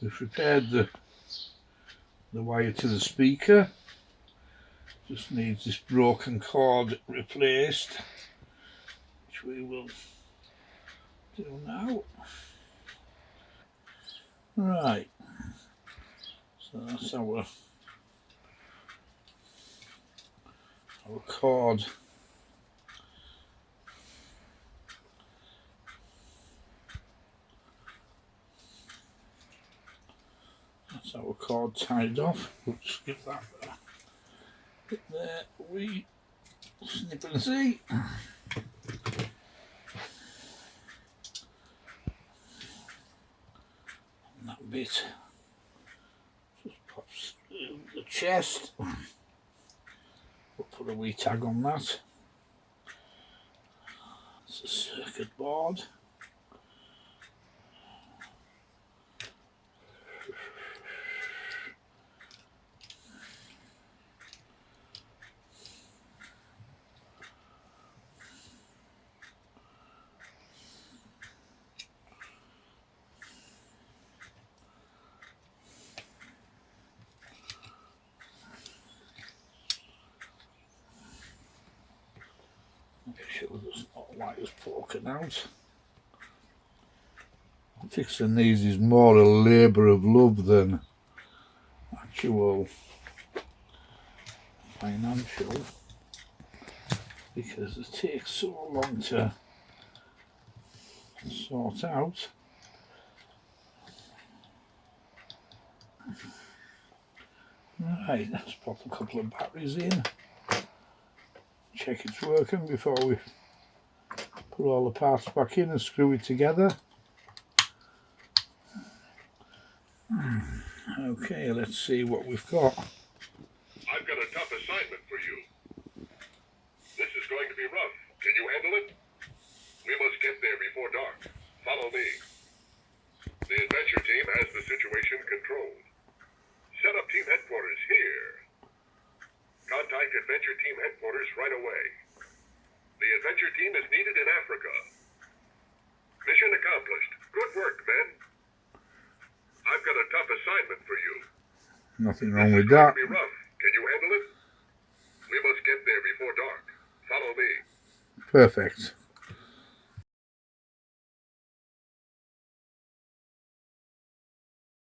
We've repaired the wire to the speaker. Just needs this broken cord replaced, which we will do now. Right, so that's our cord. That's our cord tied off. We'll just give that there. We snip and see. And that bit just pops through the chest. We'll put a wee tag on that. It's a circuit board. Make sure there's no wires poking out. Fixing these is more a labour of love than actual financial, because it takes so long to sort out. Right, let's pop a couple of batteries in, check it's working before we put all the parts back in and screw it together. Okay, let's see what we've got. I've got a tough assignment for you. This is going to be rough. Can you handle it? We must get there before dark. Follow me. The adventure team has the situation controlled. Set up team headquarters here. Contact adventure team headquarters right away. The adventure team is needed in Africa. Mission accomplished. Good work, men. I've got a tough assignment for you. Nothing wrong with that. This is going to be rough. Can you handle it? We must get there before dark. Follow me. Perfect.